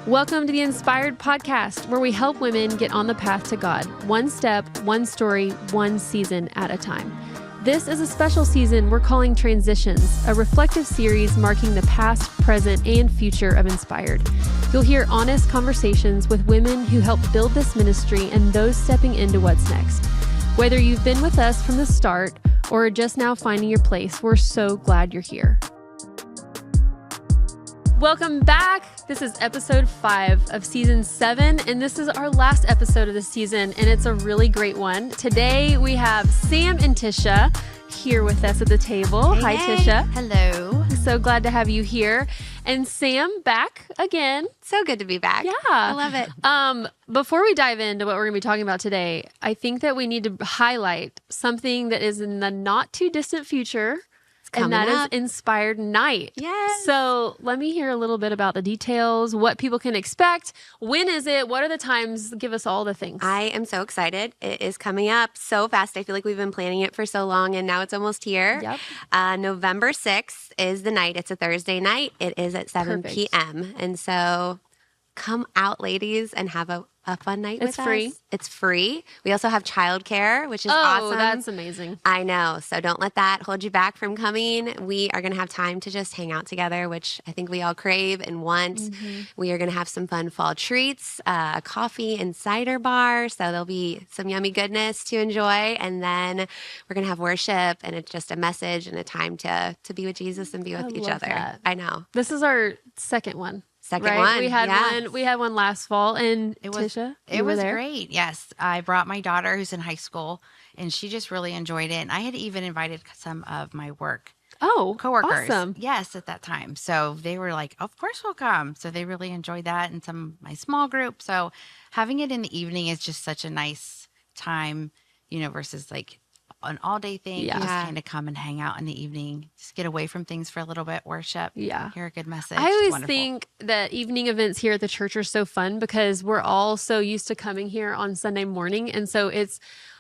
Welcome to the Inspired Podcast, where we help women get on the path to God, one step, one story, one season at a time. This is a special season we're calling Transitions, a reflective series marking the past, present, and future of Inspired. You'll hear honest conversations with women who help build this ministry and those stepping into what's next. Whether you've been with us from the start or are just now finding your place, we're so glad you're here. Welcome back. This is episode 5 of season 7, and this is our last episode of the season, and it's a really great one. Today we have Sam and Tisha here with us at the table. Hey, Hi, Tisha. Hello. So glad to have you here. And Sam, back again. So good to be back. Yeah. I love it. Before we dive into what we're going to be talking about today, I think that we need to highlight something that is in the not too distant future. And that is Inspired Night. Yes. So let me hear a little bit about the details, what people can expect. When is it? What are the times? Give us all the things. I am so excited. It is coming up so fast. I feel like we've been planning it for so long, and now it's almost here. Yep. November 6th is the night. It's a Thursday night. It is at 7 p.m. And so come out, ladies, and have a fun night with us. It's free. It's free. We also have childcare, which is awesome. Oh, that's amazing. I know. So don't let that hold you back from coming. We are going to have time to just hang out together, which I think we all crave and want. Mm-hmm. We are going to have some fun fall treats, a coffee and cider bar. So there'll be some yummy goodness to enjoy. And then we're going to have worship, and it's just a message and a time to be with Jesus and be with each other. That. I know. This is our second one. Second one. We had one last fall, and Tisha, it was great. Yes, I brought my daughter who's in high school, and she just really enjoyed it. And I had even invited some of my work coworkers. Awesome. Yes, at that time. So they were like, "Of course we'll come." So they really enjoyed that, and some of my small group. So having it in the evening is just such a nice time, versus like an all-day thing. Yeah. You just kind of come and hang out in the evening, just get away from things for a little bit, worship, hear a good message. I always think that evening events here at the church are so fun because we're all so used to coming here on Sunday morning. And so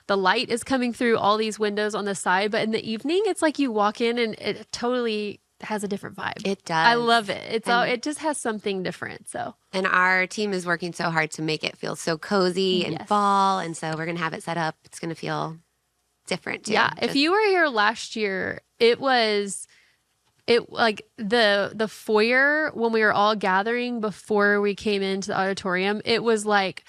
the light is coming through all these windows on the side, but in the evening, it's like you walk in and it totally has a different vibe. It does. I love it. It just has something different. So, and our team is working so hard to make it feel so cozy and fall. And so we're going to have it set up. It's going to feel different too. Yeah. If you were here last year, it like the foyer when we were all gathering before we came into the auditorium, it was like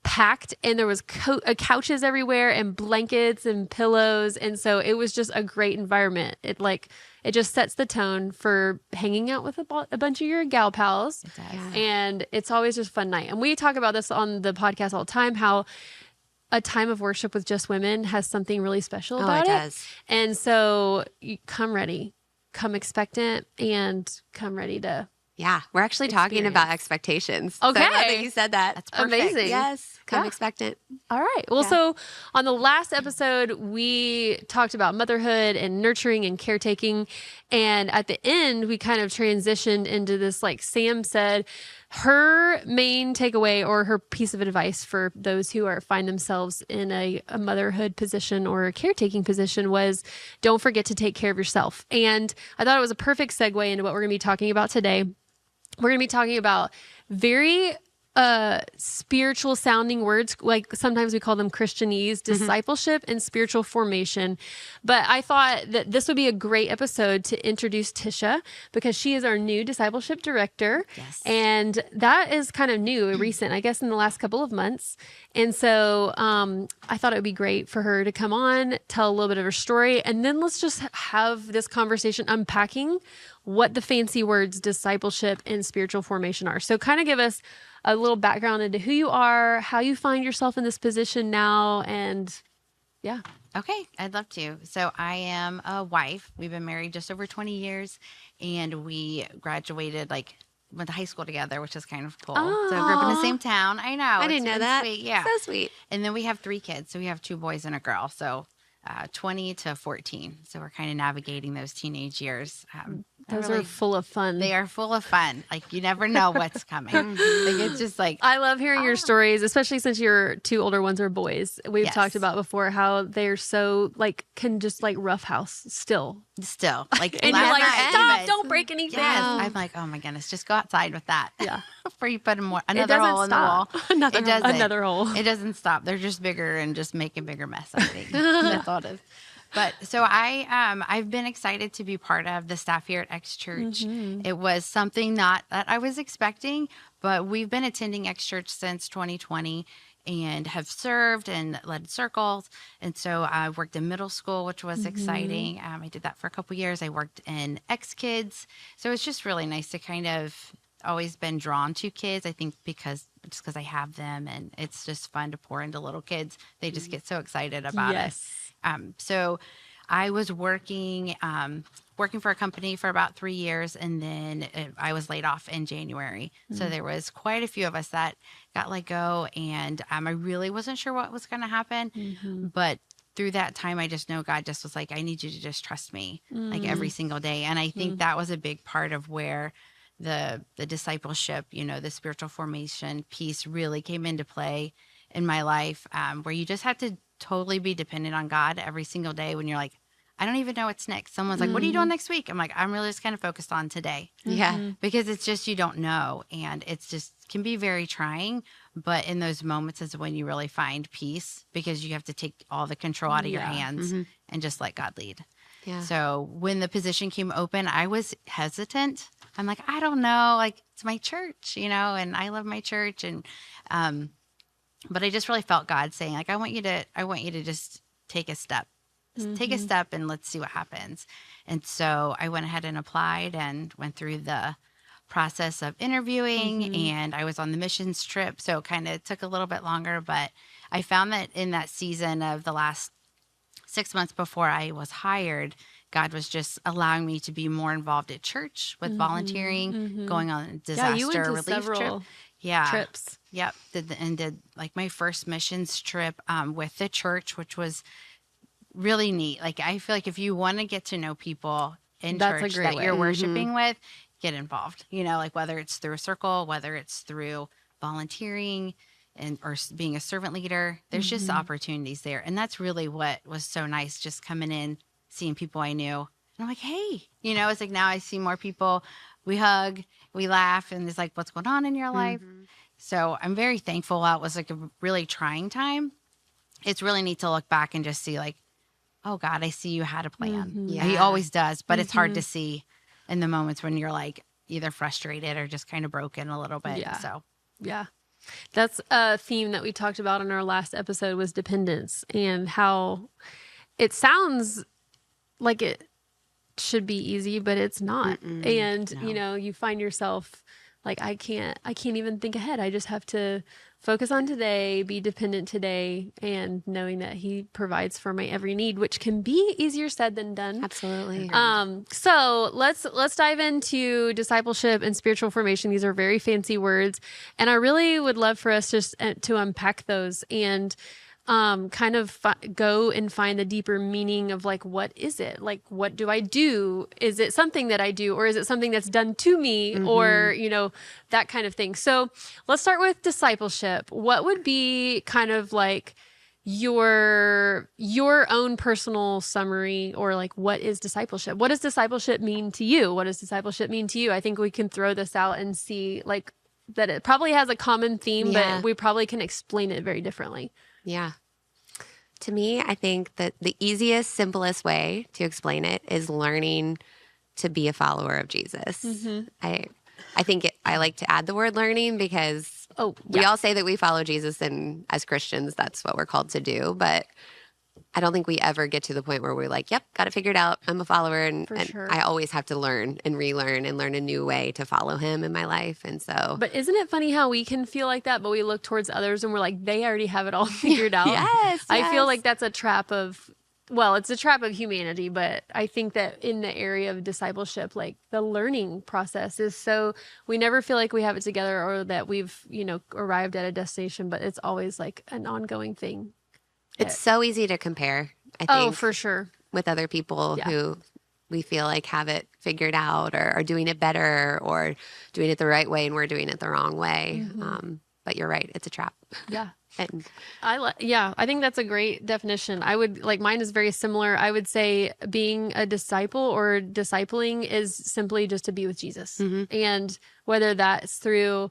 packed, and there was couches everywhere and blankets and pillows. And so it was just a great environment. It just sets the tone for hanging out with a bunch of your gal pals. It does. Yeah. And it's always just a fun night. And we talk about this on the podcast all the time, how a time of worship with just women has something really special about it. It does. And so you come ready, come expectant, and come ready to. Yeah, we're actually talking about expectations. Okay. So I love that you said that. That's perfect. Amazing. Yes, come expectant. All right. Well, so on the last episode, we talked about motherhood and nurturing and caretaking. And at the end, we kind of transitioned into this, like Sam said, her main takeaway or her piece of advice for those who find themselves in a motherhood position or a caretaking position was don't forget to take care of yourself. And I thought it was a perfect segue into what we're going to be talking about today. We're going to be talking about very spiritual sounding words, like sometimes we call them Christianese, discipleship and spiritual formation. But I thought that this would be a great episode to introduce Tisha because she is our new discipleship director. Yes. And that is kind of new, recent, I guess in the last couple of months. And so I thought it would be great for her to come on, tell a little bit of her story, and then let's just have this conversation unpacking what the fancy words discipleship and spiritual formation are. So kind of give us a little background into who you are, how you find yourself in this position now, and yeah. Okay, I'd love to. So I am a wife. We've been married just over 20 years, and we graduated went to high school together, which is kind of cool. Aww. So we grew up in the same town. I know. I didn't know that. Sweet. Yeah. So sweet. And then we have 3 kids. So we have 2 boys and a girl. So 20 to 14. So we're kind of navigating those teenage years. Those are full of fun. They are full of fun. Like, you never know what's coming. Like, it's just like, I love hearing your stories, especially since your two older ones are boys. We've Yes. talked about before how they're so like can just like roughhouse still. like, And you're last like, night stop, even- don't break anything. Yes. I'm like, oh my goodness, just go outside with that. Yeah. Before you put another doesn't hole in the wall. stop. Another it hole. doesn't. Another hole. It doesn't stop. They're just bigger and just make a bigger mess, I think. That's all it is. But so I've been excited to be part of the staff here at X Church. It was something not that I was expecting, but we've been attending X Church since 2020 and have served and led circles. And so I worked in middle school, which was exciting. I did that for a couple years. I worked in X Kids. So it's just really nice to kind of always been drawn to kids. I think because I have them, and it's just fun to pour into little kids. They just get so excited about it. So I was working for a company for about 3 years, and then I was laid off in January. So there was quite a few of us that got let go, and I really wasn't sure what was going to happen. But through that time, I just know God just was like, I need you to just trust me like every single day. And I think that was a big part of where the discipleship, the spiritual formation piece really came into play in my life, where you just have to totally be dependent on God every single day when you're like, I don't even know what's next. Someone's like, what are you doing next week? I'm like, I'm really just kind of focused on today. Yeah. Because it's just, you don't know. And it's just can be very trying. But in those moments is when you really find peace, because you have to take all the control out of your hands and just let God lead. Yeah. So when the position came open, I was hesitant. I'm like, I don't know, like, it's my church, and I love my church. And, but I just really felt God saying, like, I want you to just take a step. Just take a step and let's see what happens. And so I went ahead and applied and went through the process of interviewing, and I was on the missions trip. So it kind of took a little bit longer, but I found that in that season of the last 6 months before I was hired, God was just allowing me to be more involved at church with volunteering, going on a disaster you went to relief several trip. trips. Yep. Did like my first missions trip with the church, which was really neat. Like, I feel like if you want to get to know people in That's a church great that way. you're worshiping with, get involved. Like whether it's through a circle, whether it's through volunteering or being a servant leader, there's just opportunities there. And that's really what was so nice, just coming in, seeing people I knew. And I'm like, hey, it's like now I see more people. We hug, we laugh, and it's like, what's going on in your life? So I'm very thankful. While it was like a really trying time, it's really neat to look back and just see like, oh God, I see you had a plan. Yeah. He always does, but it's hard to see in the moments when you're like either frustrated or just kind of broken a little bit. Yeah. So Yeah. That's a theme that we talked about in our last episode, was dependence, and how it sounds like it should be easy, but it's not. And, you find yourself like, I can't even think ahead. I just have to focus on today, be dependent today, and knowing that he provides for my every need, which can be easier said than done. Absolutely. So let's dive into discipleship and spiritual formation. These are very fancy words, and I really would love for us just to unpack those and kind of go and find the deeper meaning of like, what is it? Like, what do I do? Is it something that I do, or is it something that's done to me, or, that kind of thing. So let's start with discipleship. What would be kind of like your own personal summary, or like, what is discipleship? What does discipleship mean to you? What does discipleship mean to you? I think we can throw this out and see like that it probably has a common theme, but we probably can explain it very differently. Yeah. To me, I think that the easiest, simplest way to explain it is learning to be a follower of Jesus. I think I like to add the word learning, because we all say that we follow Jesus, and as Christians, that's what we're called to do. But I don't think we ever get to the point where we're like, yep, got it figured out. I'm a follower. And I always have to learn and relearn and learn a new way to follow him in my life. And so. But isn't it funny how we can feel like that, but we look towards others and we're like, they already have it all figured out? Yes. I feel like that's a trap of, well, it's a trap of humanity, but I think that in the area of discipleship, like the learning process is so, we never feel like we have it together, or that we've, arrived at a destination, but it's always like an ongoing thing. It's so easy to compare, I think. Oh, for sure. With other people who we feel like have it figured out or are doing it better or doing it the right way and we're doing it the wrong way. But you're right. It's a trap. Yeah. And I think that's a great definition. I would like mine is very similar. I would say being a disciple or discipling is simply just to be with Jesus. And whether that's through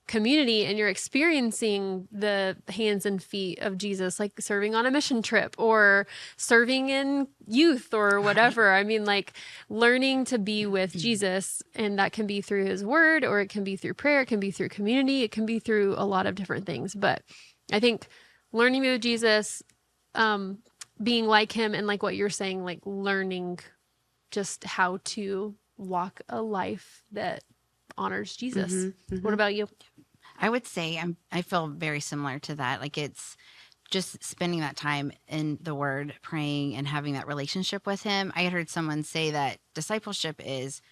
community and you're experiencing the hands and feet of Jesus, like serving on a mission trip or serving in youth or whatever. I mean, like learning to be with Jesus, and that can be through his word, or it can be through prayer, it can be through community, it can be through a lot of different things. But I think learning to be with Jesus, being like him, and like what you're saying, like learning just how to walk a life that honors Jesus. What about you? I would say I feel very similar to that. Like it's just spending that time in the word, praying and having that relationship with him. I had heard someone say that discipleship is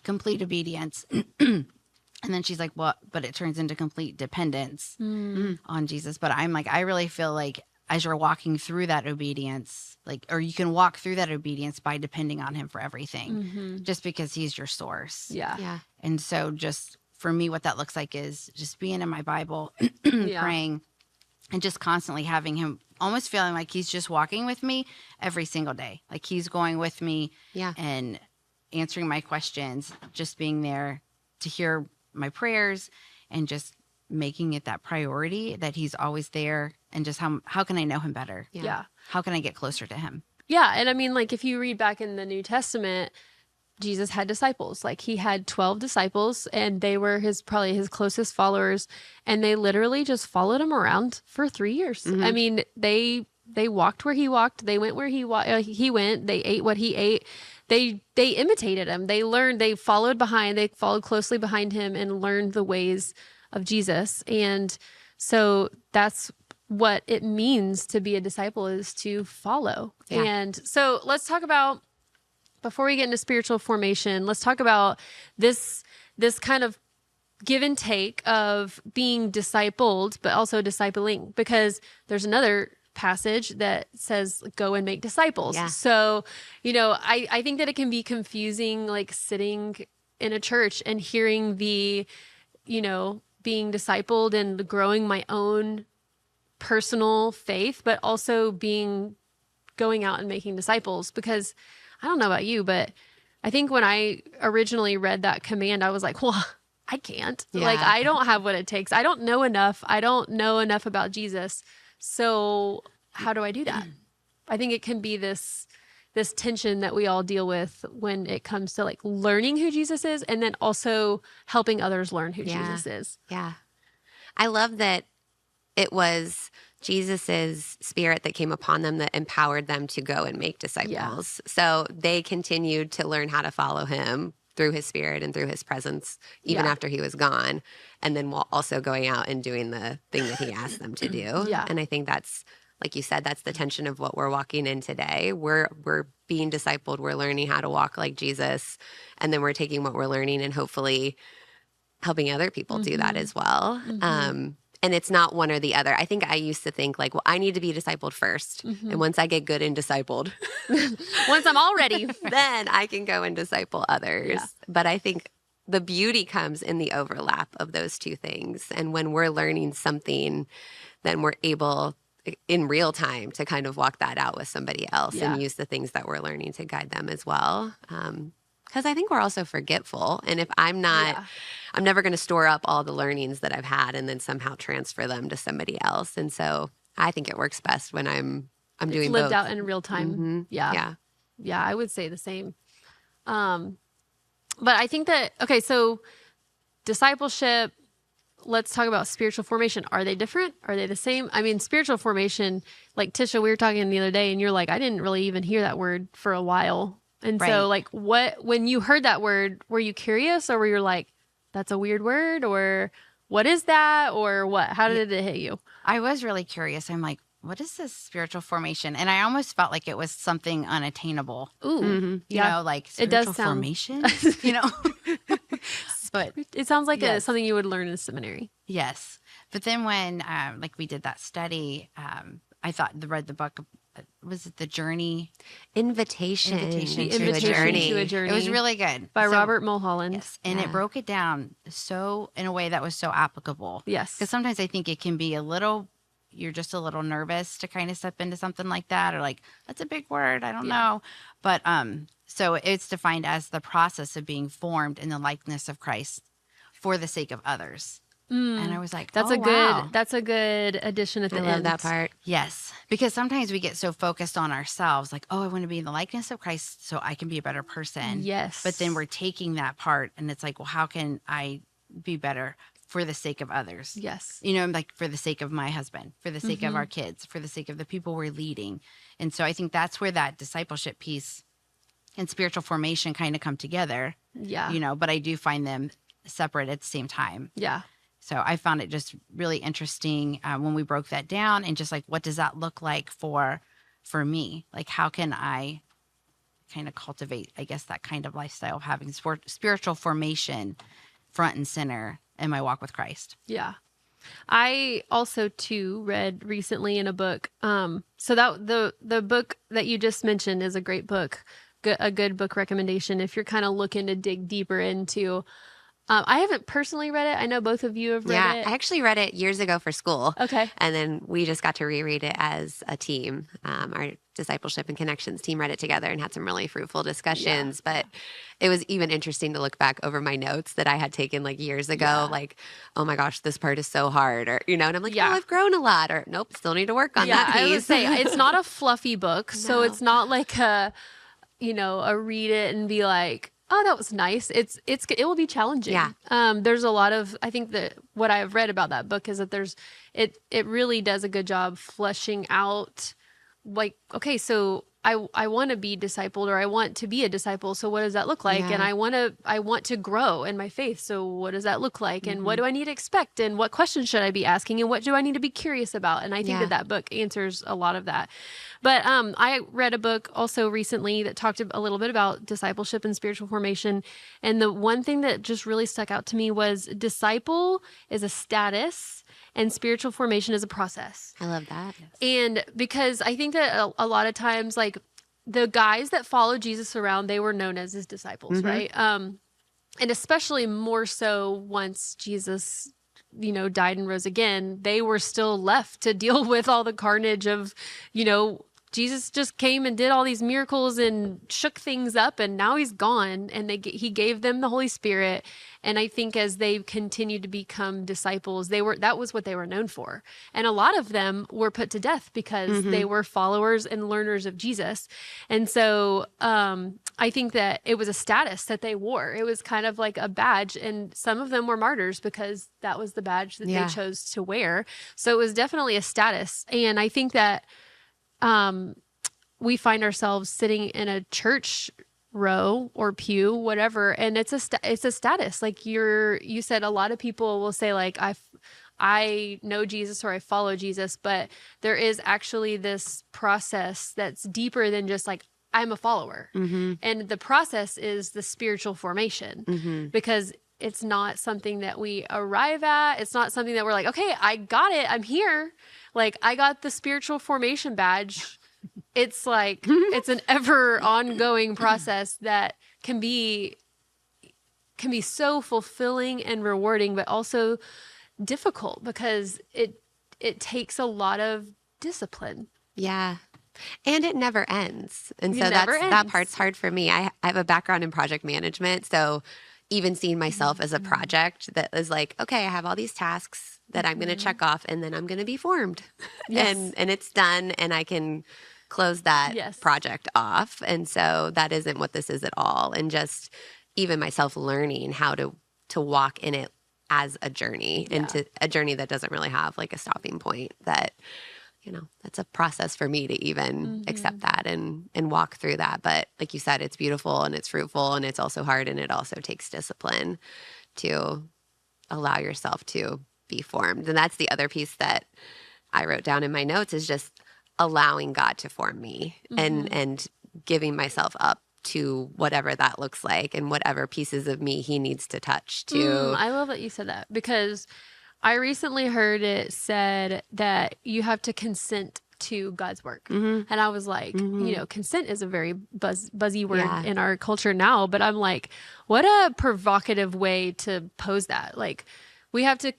complete obedience. And then she's like, well, but it turns into complete dependence on Jesus. But I'm like, I really feel like as you're walking through that obedience, like, or you can walk through that obedience by depending on him for everything, just because he's your source. yeah. And so just for me, what that looks like is just being in my Bible, praying, and just constantly having him, almost feeling like he's just walking with me every single day. Like he's going with me and answering my questions, just being there to hear my prayers and just making it that priority that he's always there. And just how can I know him better? Yeah. How can I get closer to him? Yeah. And I mean, like if you read back in the New Testament, Jesus had disciples. Like he had 12 disciples, and they were probably his closest followers, and they literally just followed him around for 3 years. I mean, they walked where he walked, they went where he went, they ate what he ate. They imitated him. They learned, they followed closely behind him and learned the ways of Jesus. And so that's what it means to be a disciple, is to follow. Yeah. And so let's talk about, before we get into spiritual formation, let's talk about this kind of give and take of being discipled, but also discipling, because there's another passage that says, go and make disciples. Yeah. So, I think that it can be confusing, like sitting in a church and hearing being discipled and growing my own personal faith, but also going out and making disciples. Because I don't know about you, but I think when I originally read that command, I was like, well, I can't. Yeah. Like, I don't have what it takes. I don't know enough. I don't know enough about Jesus. So how do I do that? I think it can be this tension that we all deal with when it comes to like learning who Jesus is, and then also helping others learn who Jesus is. Yeah. I love that it was Jesus's spirit that came upon them that empowered them to go and make disciples. So they continued to learn how to follow him through his spirit and through his presence, even after he was gone. And then while also going out and doing the thing that he asked them to do. Yeah. And I think that's, like you said, that's the tension of what we're walking in today. We're being discipled. We're learning how to walk like Jesus. And then we're taking what we're learning and hopefully helping other people do that as well. And it's not one or the other. I think I used to think like, well, I need to be discipled first. And once I get good and discipled, Once I'm all ready, then I can go and disciple others. Yeah. But I think the beauty comes in the overlap of those two things. And when we're learning something, then we're able in real time to kind of walk that out with somebody else and use the things that we're learning to guide them as well. Because I think we're also forgetful. And if I'm not, I'm never going to store up all the learnings that I've had and then somehow transfer them to somebody else. And so I think it works best when I'm doing lived both. out in real time. Yeah. Yeah, I would say the same. But I think that, okay, so discipleship, let's talk about spiritual formation. Are they different? Are they the same? I mean, spiritual formation, like Tisha, we were talking the other day and you're like, I didn't really even hear that word for a while. And so like when you heard that word, were you curious or were you like, that's a weird word, or what is that, or what? How did it hit you? I was really curious. I'm like, what is this spiritual formation? And I almost felt like it was something unattainable. Ooh, You know, like It does spiritual sound- formation, you know? But It sounds like Yes. something you would learn in seminary. yes. But then when like we did that study, I thought read the book was it the journey? Invitation The to a Invitation journey. to a Journey. It was really good. by So- Robert Mulholland. Yes. And it broke it down so in a way that was so applicable. Yes. Because sometimes I think it can be you're just a little nervous to kind of step into something like that, or like, that's a big word. I don't know. But so it's defined as the process of being formed in the likeness of Christ for the sake of others. And I was like, That's that's a good addition at the I end. love that part. Yes, because sometimes we get so focused on ourselves, like, oh, I want to be in the likeness of Christ so I can be a better person. Yes. But then we're taking that part and it's like, well, how can I be better for the sake of others? Yes. You know, like for the sake of my husband, for the sake of our kids, for the sake of the people we're leading. And so I think that's where that discipleship piece and spiritual formation kind of come together, Yeah. you know, but I do find them separate at the same time. Yeah. So I found it just really interesting when we broke that down, and just like, what does that look like for me? Like, how can I kind of cultivate, I guess, that kind of lifestyle of having spiritual formation front and center in my walk with Christ? Yeah. I also too read recently in a book. So that the book that you just mentioned is a great book, a good book recommendation if you're kind of looking to dig deeper into. I haven't personally read it. I know both of you have read it. I actually read it years ago for school. Okay. And then we just got to reread it as a team. Our discipleship and connections team read it together and had some really fruitful discussions. But it was even interesting to look back over my notes that I had taken like years ago. Like, oh my gosh, this part is so hard. Or, you know, and I'm like, oh, I've grown a lot. Or nope, still need to work on that piece. I would say it's not a fluffy book. So it's not like a read it and be like, oh, that was nice. It will be challenging. Yeah. There's a lot of, I think that what I've read about that book is that it really does a good job fleshing out, like, okay, so I want to be discipled, or I want to be a disciple. So what does that look like? Yeah. And I want to grow in my faith. So what does that look like? And what do I need to expect? And what questions should I be asking? And what do I need to be curious about? And I think that book answers a lot of that. But I read a book also recently that talked a little bit about discipleship and spiritual formation. And the one thing that just really stuck out to me was disciple is a status and spiritual formation is a process. I love that. And because I think that a lot of times, like the guys that followed Jesus around, they were known as his disciples, right? And especially more so once Jesus, died and rose again, they were still left to deal with all the carnage of, Jesus just came and did all these miracles and shook things up, and now he's gone, and he gave them the Holy Spirit. And I think as they continued to become disciples, that was what they were known for. And a lot of them were put to death because they were followers and learners of Jesus. And so I think that it was a status that they wore. It was kind of like a badge, and some of them were martyrs because that was the badge that they chose to wear. So it was definitely a status. And I think that we find ourselves sitting in a church row or pew, whatever, and it's a status. Like you said, a lot of people will say like, I know Jesus or I follow Jesus, but there is actually this process that's deeper than just like, I'm a follower. And the process is the spiritual formation, because it's not something that we arrive at. It's not something that we're like, okay, I got it. I'm here. Like, I got the spiritual formation badge. It's like, it's an ever ongoing process that can be so fulfilling and rewarding, but also difficult because it takes a lot of discipline. Yeah. And it never ends. And It so never that ends. part's hard for me. I have a background in project management. So even seeing myself as a project that is like, okay, I have all these tasks that I'm going to check off, and then I'm going to be formed. Yes. And it's done, and I can close that project off. And so that isn't what this is at all. And just even myself learning how to walk in it as a journey, into a journey that doesn't really have like a stopping point, that that's a process for me to even accept that and walk through that. But like you said, it's beautiful and it's fruitful, and it's also hard, and it also takes discipline to allow yourself to be formed. And that's the other piece that I wrote down in my notes, is just allowing God to form me and giving myself up to whatever that looks like and whatever pieces of me he needs to touch to. I love that you said that, because I recently heard it said that you have to consent to God's work. Mm-hmm. And I was like, Mm-hmm. you know, consent is a very buzzy word Yeah. in our culture now, but I'm like, what a provocative way to pose that. Like we have to,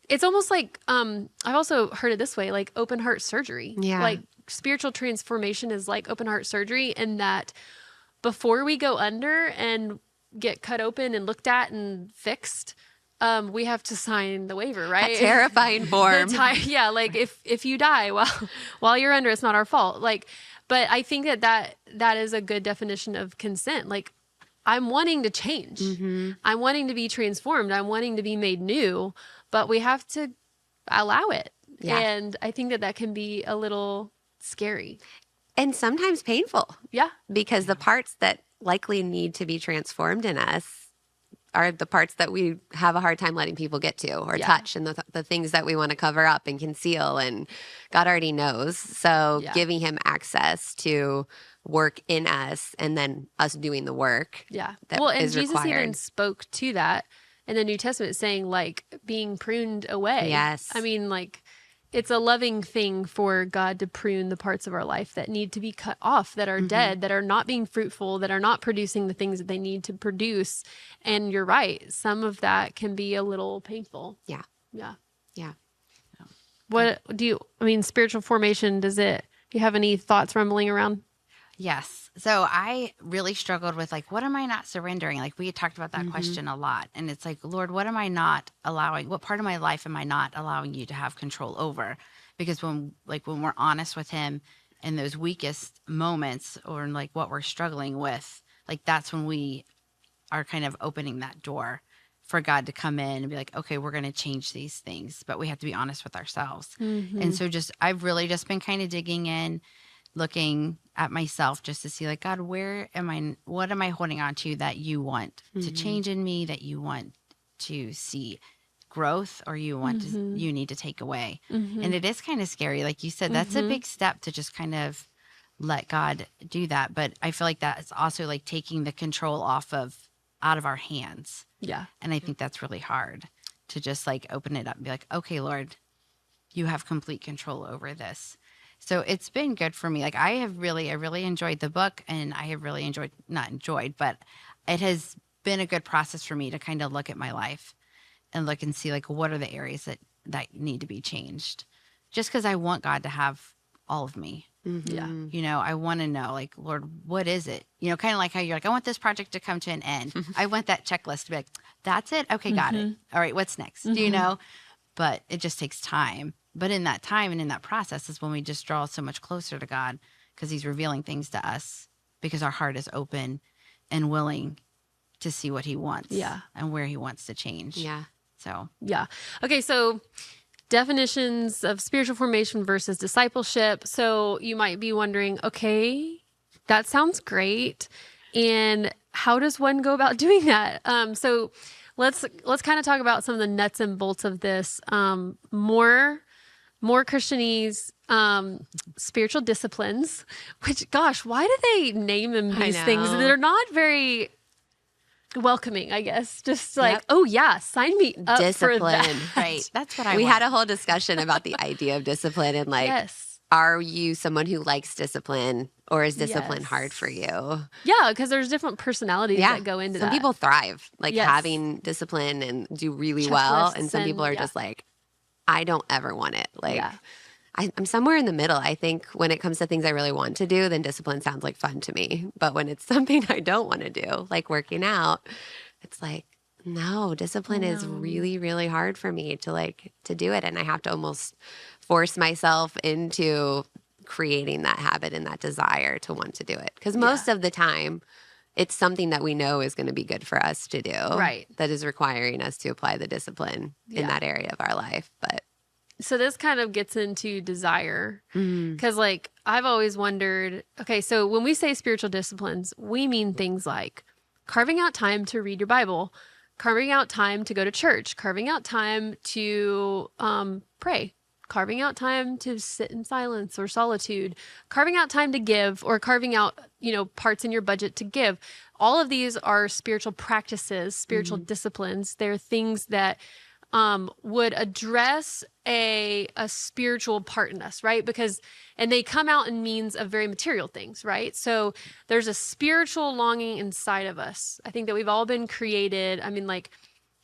it's almost like, I've also heard it this way, like open heart surgery. Yeah. Like spiritual transformation is like open heart surgery, and that before we go under and get cut open and looked at and fixed, we have to sign the waiver, right? That terrifying form. Yeah, like if you die while you're under, it's not our fault. Like, but I think that is a good definition of consent. Like, I'm wanting to change. Mm-hmm. I'm wanting to be transformed. I'm wanting to be made new, but we have to allow it. Yeah. And I think that can be a little scary. And sometimes painful, Yeah. because the parts that likely need to be transformed in us are the parts that we have a hard time letting people get to or Yeah. touch, and the things that we want to cover up and conceal, and God already knows. So Yeah. giving him access to work in us and then us doing the work. Yeah. That Well, and is Jesus even required. spoke to that in the New Testament, saying like being pruned away. Yes. I mean, like it's a loving thing for God to prune the parts of our life that need to be cut off, that are dead, that are not being fruitful, that are not producing the things that they need to produce. And you're right. Some of that can be a little painful. Yeah. Yeah. Yeah. What spiritual formation, do you have any thoughts rumbling around? Yes. So I really struggled with like, what am I not surrendering? Like we had talked about that Mm-hmm. question a lot. And it's like, Lord, what am I not allowing? What part of my life am I not allowing you to have control over? Because when we're honest with him in those weakest moments, or in like what we're struggling with, like that's when we are kind of opening that door for God to come in and be like, okay, we're going to change these things, but we have to be honest with ourselves. Mm-hmm. And so I've really just been kind of digging in, looking at myself just to see like, God, what am I holding on to that you want to change in me, that you want to see growth, or you want you need to take away. And it is kind of scary. Like you said, that's a big step to just kind of let God do that. But I feel like that is also like taking the control out of our hands. Yeah. And I think that's really hard to just like open it up and be like, okay, Lord, you have complete control over this. So it's been good for me. Like I really enjoyed the book, and I have really but it has been a good process for me to kind of look at my life and look and see like, what are the areas that need to be changed? Just because I want God to have all of me. Mm-hmm. Yeah. You know, I want to know like, Lord, what is it? You know, kind of like how you're like, I want this project to come to an end. I want that checklist to be like, that's it. Okay, got it. All right, what's next? Do you know? But it just takes time. But in that time and in that process is when we just draw so much closer to God, because he's revealing things to us because our heart is open and willing to see what he wants. Yeah. And where he wants to change. Yeah. So, Yeah. Okay. So definitions of spiritual formation versus discipleship. So you might be wondering, okay, that sounds great. And how does one go about doing that? So let's kind of talk about some of the nuts and bolts of this. More Christianese, spiritual disciplines, which, gosh, why do they name them I these things? know. They're not very welcoming, I guess. Just like, Yep. oh yeah, sign me up for Discipline. that. right. That's what I We want. had a whole discussion about the idea of discipline, and like, Yes. are you someone who likes discipline, or is discipline Yes. hard for you? Yeah, because there's different personalities that go into some that. people thrive like Yes. having discipline and do really well, and Checklists some people and- are yeah. just like, I don't ever want it. Like, Yeah. I'm somewhere in the middle. I think when it comes to things I really want to do, then discipline sounds like fun to me. But when it's something I don't want to do, like working out, it's like, no, discipline is No. really, really hard for me to do it. And I have to almost force myself into creating that habit and that desire to want to do it. Because most of the time, it's something that we know is going to be good for us to do. Right. That is requiring us to apply the discipline in Yeah. that area of our life. But So this kind of gets into desire. mm, Because, like, I've always wondered, okay, so when we say spiritual disciplines, we mean things like carving out time to read your Bible, carving out time to go to church, carving out time to pray, carving out time to sit in silence or solitude, carving out time to give, or carving out, parts in your budget to give. All of these are spiritual practices, spiritual disciplines. They're things that would address a spiritual part in us, right? And they come out in means of very material things, right? So there's a spiritual longing inside of us. I think that we've all been created. I mean, like,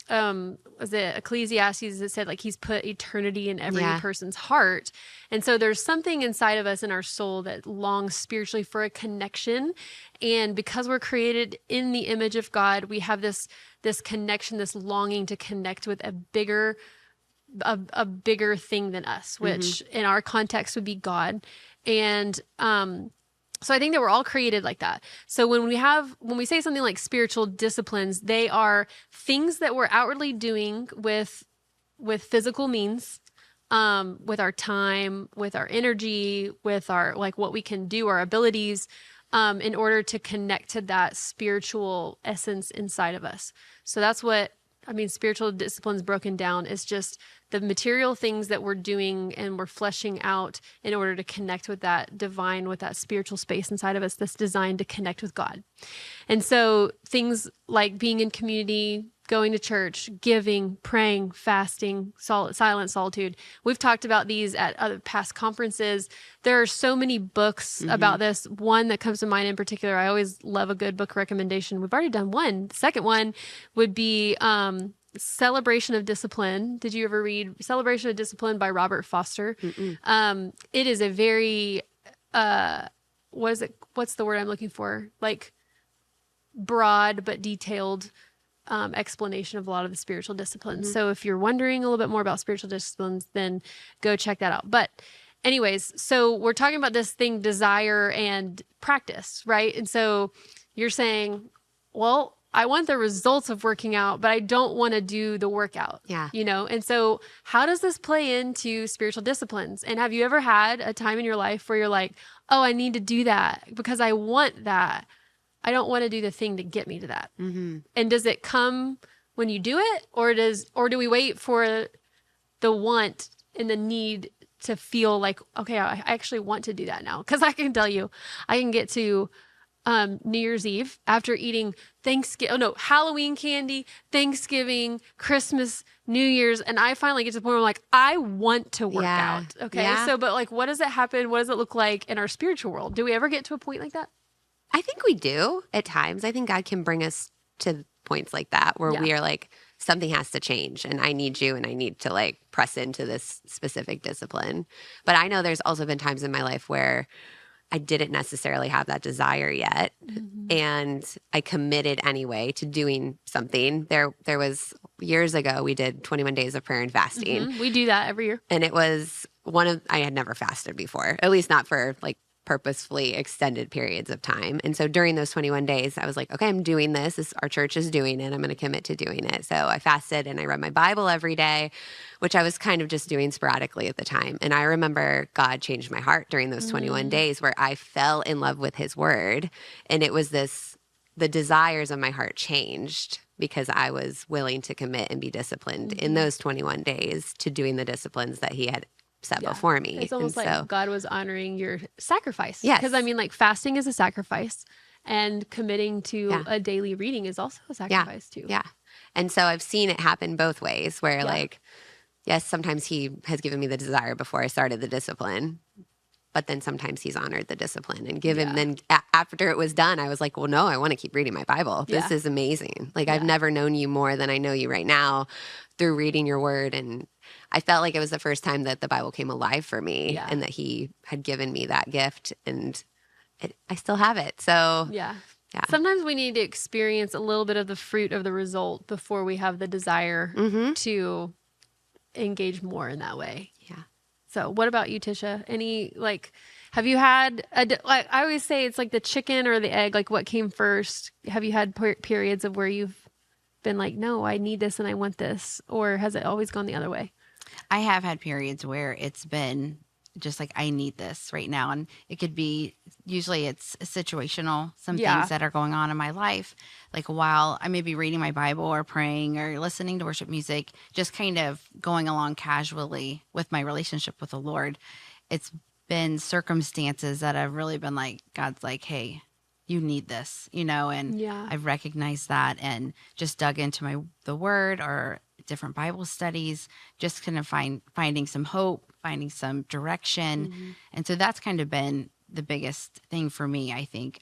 was it Ecclesiastes that said like he's put eternity in every person's heart. And so there's something inside of us in our soul that longs spiritually for a connection. And because we're created in the image of God, we have this connection, this longing to connect with a bigger thing than us, which in our context would be God. And so I think that we're all created like that. So when we say something like spiritual disciplines, they are things that we're outwardly doing with physical means, with our time, with our energy, with our, like, what we can do, our abilities, in order to connect to that spiritual essence inside of us. So that's what, I mean, spiritual disciplines broken down is just the material things that we're doing and we're fleshing out in order to connect with that divine, with that spiritual space inside of us that's designed to connect with God. And so things like being in community, going to church, giving, praying, fasting, silent solitude. We've talked about these at other past conferences. There are so many books about this. One that comes to mind in particular, I always love a good book recommendation. We've already done one. The second one would be Celebration of Discipline. Did you ever read Celebration of Discipline by Robert Foster? It is a very, what's the word I'm looking for? Like broad but detailed explanation of a lot of the spiritual disciplines. So if you're wondering a little bit more about spiritual disciplines, then go check that out. But anyways, so we're talking about this thing, desire and practice, right? And so you're saying, well, I want the results of working out, but I don't want to do the workout. Yeah. You know? And so how does this play into spiritual disciplines? And have you ever had a time in your life where you're like, oh, I need to do that because I want that. I don't want to do the thing to get me to that. And does it come when you do it, or do we wait for the want and the need to feel like, okay, I actually want to do that now? Because I can tell you, I can get to New Year's Eve after eating Halloween candy, Thanksgiving, Christmas, New Year's, and I finally get to the point where I'm like, I want to work out. Okay, so but like, what does it happen? What does it look like in our spiritual world? Do we ever get to a point like that? I think we do at times. I think God can bring us to points like that where we are like, something has to change and I need you and I need to like press into this specific discipline. But I know there's also been times in my life where I didn't necessarily have that desire yet. And I committed anyway to doing something. There was years ago, we did 21 days of prayer and fasting. We do that every year. And it was I had never fasted before, at least not for like purposefully extended periods of time. And so during those 21 days, I was like, okay, I'm doing this. Our church is doing it. I'm going to commit to doing it. So I fasted and I read my Bible every day, which I was kind of just doing sporadically at the time. And I remember God changed my heart during those 21 days where I fell in love with his word. And it was the desires of my heart changed because I was willing to commit and be disciplined in those 21 days to doing the disciplines that he had set before me. It's almost like God was honoring your sacrifice. Yes. Because I mean, like, fasting is a sacrifice, and committing to a daily reading is also a sacrifice too. Yeah. And so I've seen it happen both ways where like, yes, sometimes he has given me the desire before I started the discipline, but then sometimes he's honored the discipline and given. Then after it was done, I was like, well, no, I want to keep reading my Bible. This is amazing. Like I've never known you more than I know you right now through reading your word. And I felt like it was the first time that the Bible came alive for me and that he had given me that gift, and I still have it. So sometimes we need to experience a little bit of the fruit of the result before we have the desire to engage more in that way. Yeah. So what about you, Tisha? Have you had, like I always say, it's like the chicken or the egg, like what came first? Have you had periods of where you've been like, no, I need this and I want this? Or has it always gone the other way? I have had periods where it's been just like, I need this right now. And it could be, usually it's situational, some things that are going on in my life. Like while I may be reading my Bible or praying or listening to worship music, just kind of going along casually with my relationship with the Lord. It's been circumstances that have really been like, God's like, hey, you need this, and I've recognized that and just dug into the word or different Bible studies, just kind of finding some hope, finding some direction. And so that's kind of been the biggest thing for me, I think,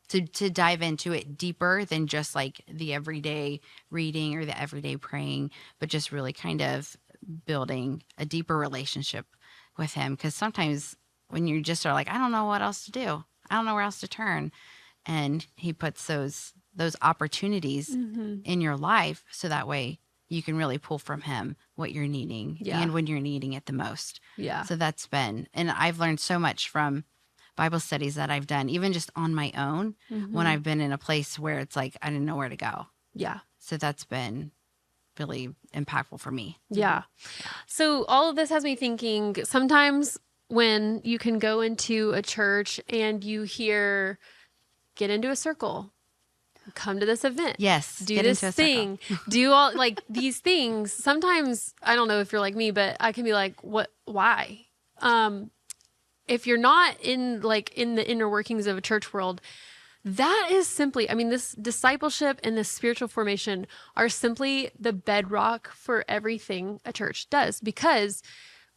to dive into it deeper than just like the everyday reading or the everyday praying, but just really kind of building a deeper relationship with him. Because sometimes when you just are like, I don't know what else to do, I don't know where else to turn, and he puts those opportunities in your life so that way you can really pull from him what you're needing and when you're needing it the most. Yeah. So that's been, and I've learned so much from Bible studies that I've done, even just on my own, when I've been in a place where it's like, I didn't know where to go. Yeah. So that's been really impactful for me. Yeah. So all of this has me thinking sometimes when you can go into a church and you hear, get into a circle, come to this event. Yes. Do this thing. Do all like these things. Sometimes, I don't know if you're like me, but I can be like, what, why? If you're not in the inner workings of a church world, that is simply, I mean, this discipleship and this spiritual formation are simply the bedrock for everything a church does, because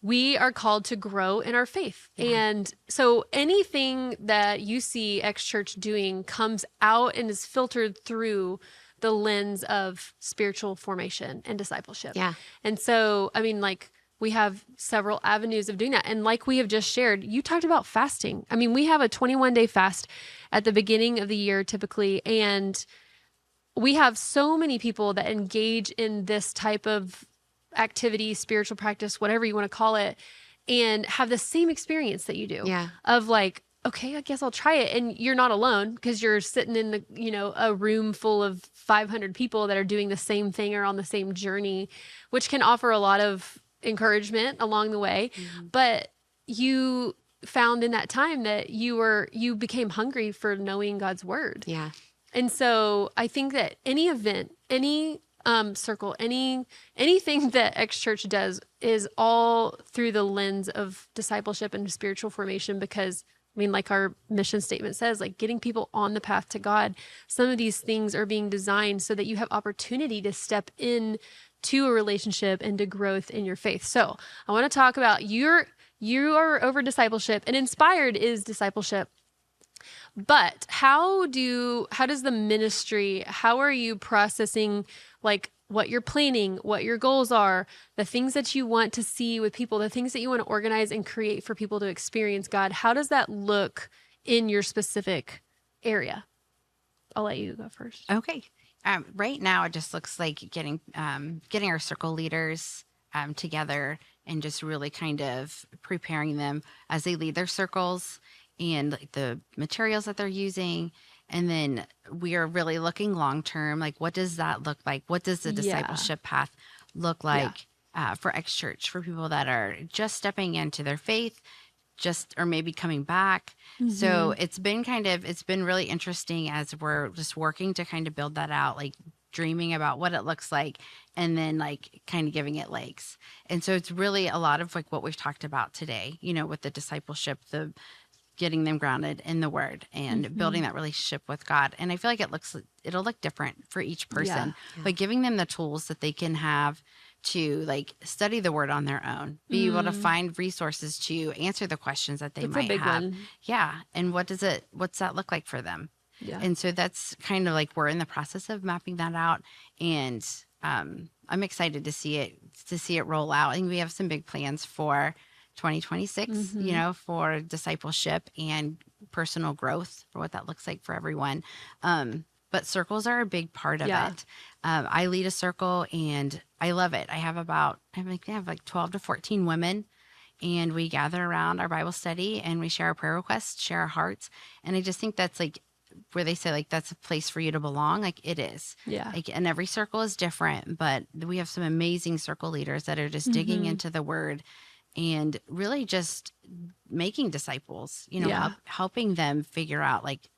we are called to grow in our faith. And so anything that you see X Church doing comes out and is filtered through the lens of spiritual formation and discipleship. Yeah. And so, I mean, like, we have several avenues of doing that. And like we have just shared, you talked about fasting. I mean, we have a 21-day fast at the beginning of the year typically. And we have so many people that engage in this type of activity, spiritual practice, whatever you want to call it, and have the same experience that you do. Yeah. Of like, okay, I guess I'll try it. And you're not alone, because you're sitting in the, a room full of 500 people that are doing the same thing or on the same journey, which can offer a lot of encouragement along the way. But you found in that time that you became hungry for knowing God's word. Yeah. And so I think that any event, any circle, anything that X Church does is all through the lens of discipleship and spiritual formation, because I mean, like our mission statement says, like getting people on the path to God. Some of these things are being designed so that you have opportunity to step in to a relationship and to growth in your faith. So I want to talk about you are over discipleship, and Inspired is discipleship. But how does the ministry, how are you processing like what you're planning, what your goals are, the things that you want to see with people, the things that you want to organize and create for people to experience God? How does that look in your specific area? I'll let you go first. Okay. Right now, it just looks like getting our circle leaders together and just really kind of preparing them as they lead their circles and like the materials that they're using. And then we are really looking long term, like what does that look like? What does the discipleship path look like for X Church, for people that are just stepping into their faith, or maybe coming back. So it's been really interesting as we're just working to kind of build that out, like dreaming about what it looks like and then like kind of giving it legs. And so it's really a lot of like what we've talked about today, with the discipleship, the getting them grounded in the word and building that relationship with God. And I feel like it'll look different for each person, but giving them the tools that they can have to like study the word on their own, be able to find resources to answer the questions that they might have. One. Yeah. And what's that look like for them? Yeah. And so that's kind of like, we're in the process of mapping that out, and I'm excited to see it roll out. And we have some big plans for 2026, for discipleship and personal growth, for what that looks like for everyone. But circles are a big part of it. I lead a circle and I love it. I have like 12 to 14 women, and we gather around our Bible study and we share our prayer requests, share our hearts. And I just think that's like where they say like, that's a place for you to belong. Like it is. Yeah. Like, and every circle is different, but we have some amazing circle leaders that are just digging into the word and really just making disciples, helping them figure out like,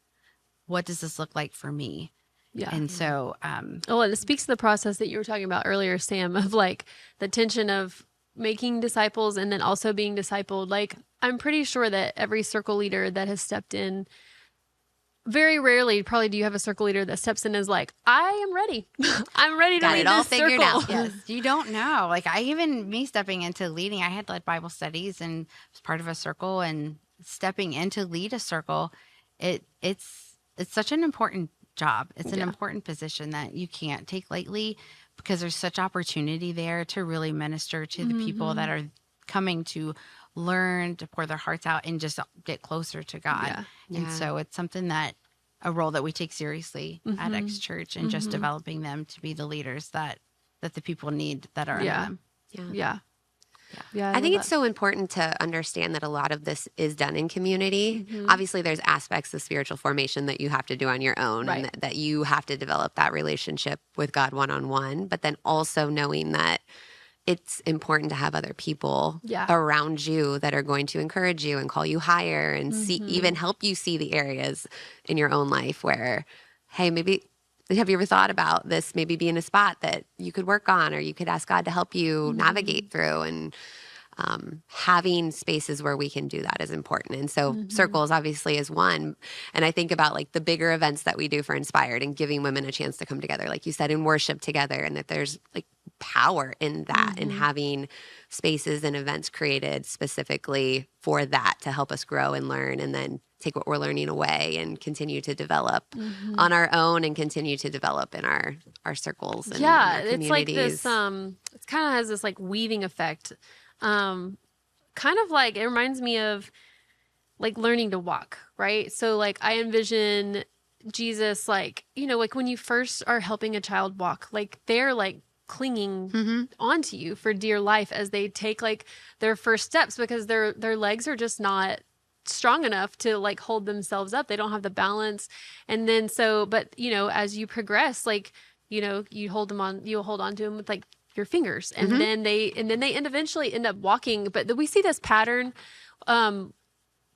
what does this look like for me? Yeah. And so, and it speaks to the process that you were talking about earlier, Sam, of like the tension of making disciples and then also being discipled. Like, I'm pretty sure that every circle leader that has stepped in very rarely probably do you have a circle leader that steps in and is like, I am ready. I'm ready to Got lead it all this figured circle. out. Yes, you don't know. Like me stepping into leading, I had led Bible studies and was part of a circle, and stepping in to lead a circle, it's such an important job. It's an important position that you can't take lightly, because there's such opportunity there to really minister to the people that are coming to learn, to pour their hearts out and just get closer to God. And so it's something a role that we take seriously at X Church, and just developing them to be the leaders that the people need that are under them. Yeah. I think it's so important to understand that a lot of this is done in community. Obviously, there's aspects of spiritual formation that you have to do on your own, and that you have to develop that relationship with God one-on-one, but then also knowing that it's important to have other people around you that are going to encourage you and call you higher and even help you see the areas in your own life where, hey, maybe have you ever thought about this maybe being a spot that you could work on, or you could ask God to help you navigate through? And having spaces where we can do that is important. And so circles obviously is one. And I think about like the bigger events that we do for Inspired and giving women a chance to come together, like you said, in worship together, and that there's like power in that, and having spaces and events created specifically for that to help us grow and learn, and then take what we're learning away and continue to develop on our own, and continue to develop in our circles and our communities. It's like this it kind of has this like weaving effect. Kind of like, it reminds me of like learning to walk, right? So like I envision Jesus, like, you know, like when you first are helping a child walk, like they're like clinging onto you for dear life as they take like their first steps, because their legs are just not strong enough to like hold themselves up. They don't have the balance. And then but you know, as you progress, like, you know, you'll hold on to them with like your fingers, and then they eventually end up walking. But we see this pattern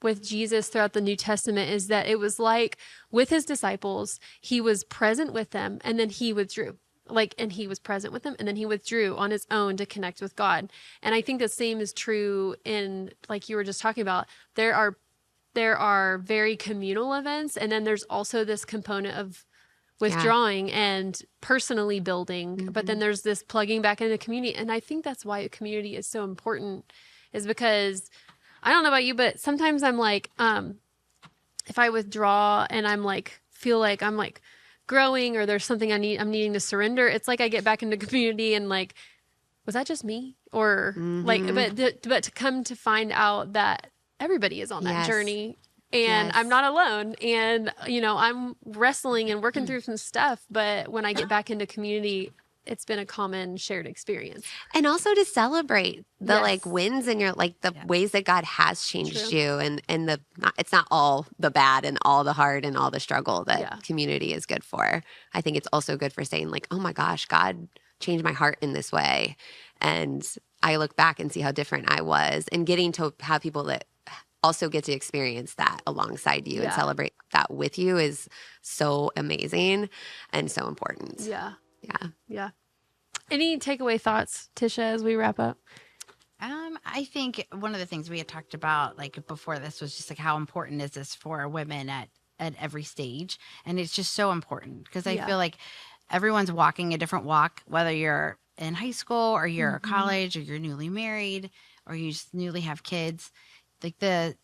with Jesus throughout the New Testament, is that it was like with his disciples, he was present with them and then he withdrew. And he was present with them and then he withdrew on his own to connect with God. And I think the same is true in, like you were just talking about, there are very communal events, and then there's also this component of withdrawing and personally building, but then there's this plugging back into the community. And I think that's why community is so important, is because I don't know about you, but sometimes I'm like, if I withdraw and I'm like, feel like I'm like growing, or there's something I'm needing to surrender, it's like I get back into community and like, was that just me? Or like, but to come to find out that everybody is on that journey, and I'm not alone, and you know, I'm wrestling and working through some stuff, but when I get back into community, it's been a common shared experience. And also to celebrate the like wins and your like the ways that God has changed you, and it's not all the bad and all the hard and all the struggle that community is good for. I think it's also good for saying like, oh my gosh, God changed my heart in this way. And I look back and see how different I was, and getting to have people that also get to experience that alongside you and celebrate that with you is so amazing and so important. Yeah. Any takeaway thoughts, Tisha, as we wrap up? I think one of the things we had talked about like before this was just like how important is this for women at every stage. And it's just so important, because I feel like everyone's walking a different walk, whether you're in high school or you're at college or you're newly married or you just newly have kids. Like the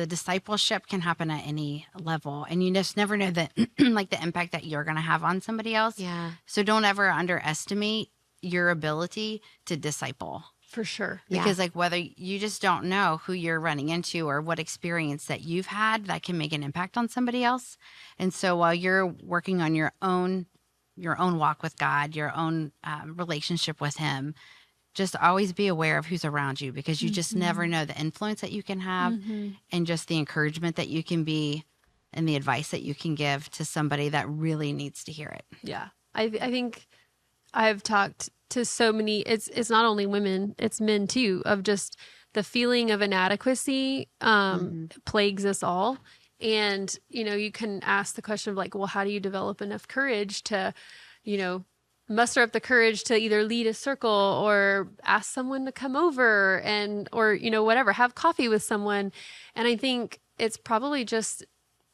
discipleship can happen at any level, and you just never know that like the impact that you're going to have on somebody else. So don't ever underestimate your ability to disciple. For sure. Because like whether you just don't know who you're running into or what experience that you've had that can make an impact on somebody else. And so while you're working on your own walk with God, your own relationship with him, just always be aware of who's around you, because you just never know the influence that you can have and just the encouragement that you can be and the advice that you can give to somebody that really needs to hear it. Yeah. I think I've talked to so many, it's not only women, it's men too, of just the feeling of inadequacy plagues us all. And, you know, you can ask the question of like, well, how do you develop enough courage to, you know, muster up the courage to either lead a circle or ask someone to come over or, you know, whatever, have coffee with someone. And I think it's probably just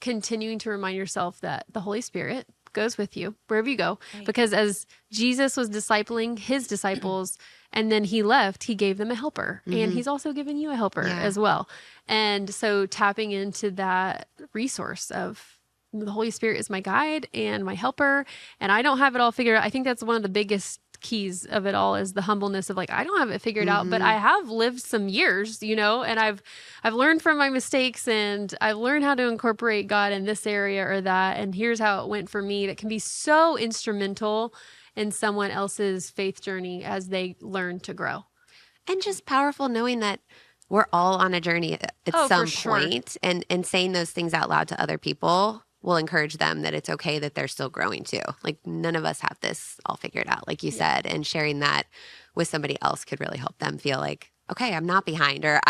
continuing to remind yourself that the Holy Spirit goes with you wherever you go. Right. Because as Jesus was discipling his disciples and then he left, he gave them a helper. And he's also given you a helper as well. And so tapping into that resource of the Holy Spirit is my guide and my helper, and I don't have it all figured out. I think that's one of the biggest keys of it all is the humbleness of like, I don't have it figured out, but I have lived some years, and I've learned from my mistakes, and I've learned how to incorporate God in this area or that. And here's how it went for me. That can be so instrumental in someone else's faith journey as they learn to grow. And just powerful knowing that we're all on a journey at some point, and saying those things out loud to other people will encourage them that it's okay that they're still growing too. Like none of us have this all figured out, like you said, and sharing that with somebody else could really help them feel like, okay, I'm not behind, or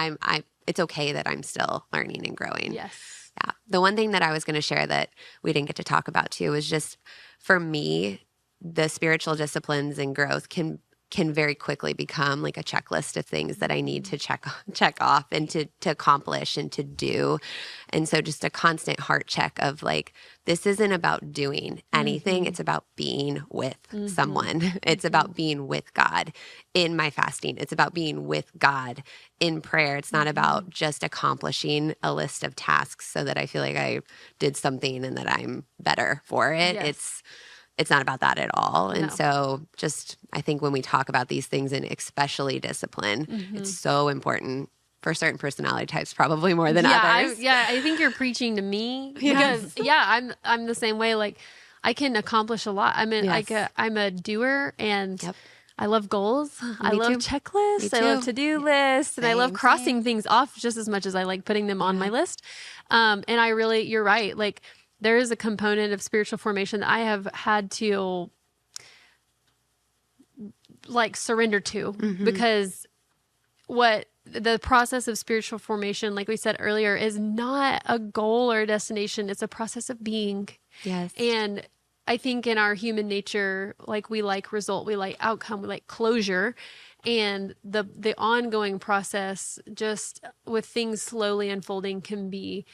it's okay that I'm still learning and growing. Yes. Yeah. The one thing that I was going to share that we didn't get to talk about too is just for me, the spiritual disciplines and growth can very quickly become like a checklist of things that I need to check off and to accomplish and to do. And so just a constant heart check of like, this isn't about doing anything. It's about being with someone. It's about being with God in my fasting. It's about being with God in prayer. It's not about just accomplishing a list of tasks so that I feel like I did something and that I'm better for it. Yes. It's not about that at all. And so just, I think when we talk about these things, and especially discipline, it's so important for certain personality types, probably more than others. I think you're preaching to me because I'm the same way. Like I can accomplish a lot. I mean, I'm a doer, and I love goals. I love checklists. I love to-do lists, and I love crossing things off just as much as I like putting them on my list. And you're right. Like, there is a component of spiritual formation that I have had to like surrender to because what the process of spiritual formation, like we said earlier, is not a goal or a destination. It's a process of being. Yes. And I think in our human nature, like we like result, we like outcome, we like closure. And the ongoing process, just with things slowly unfolding, can be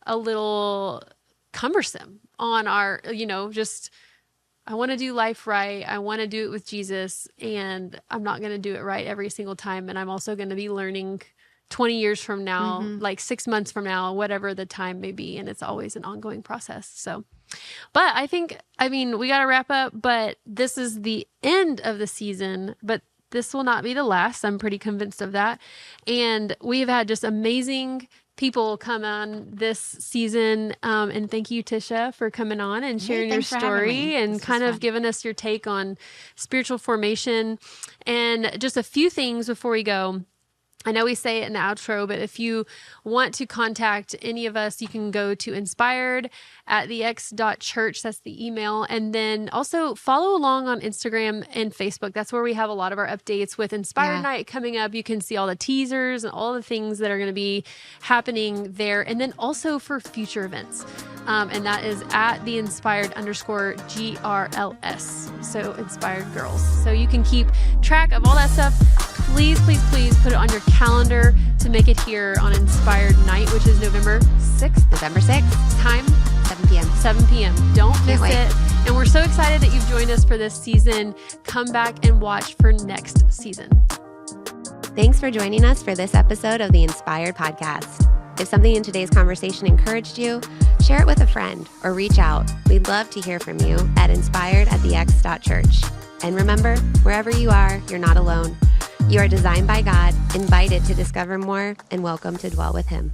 a little cumbersome on our, just, I want to do life right. I want to do it with Jesus, and I'm not going to do it right every single time. And I'm also going to be learning 20 years from now, like 6 months from now, whatever the time may be. And it's always an ongoing process. So, but we got to wrap up, but this is the end of the season, but this will not be the last. I'm pretty convinced of that. And we've had just amazing people come on this season. And thank you, Tisha, for coming on and sharing your story and kind of giving us your take on spiritual formation. And just a few things before we go. I know we say it in the outro, but if you want to contact any of us, you can go to inspired@thex.church. That's the email. And then also follow along on Instagram and Facebook. That's where we have a lot of our updates with Inspired Night coming up. You can see all the teasers and all the things that are going to be happening there. And then also for future events. And that is at the @inspired_GRLS. So Inspired Girls. So you can keep track of all that stuff. Please, please, please put it on your calendar to make it here on Inspired Night, which is November 6th. November 6th. Time? 7 p.m. 7 p.m. Don't miss it. And we're so excited that you've joined us for this season. Come back and watch for next season. Thanks for joining us for this episode of the Inspired Podcast. If something in today's conversation encouraged you, share it with a friend or reach out. We'd love to hear from you at inspired@thex.church. And remember, wherever you are, you're not alone. You are designed by God, invited to discover more, and welcome to dwell with Him.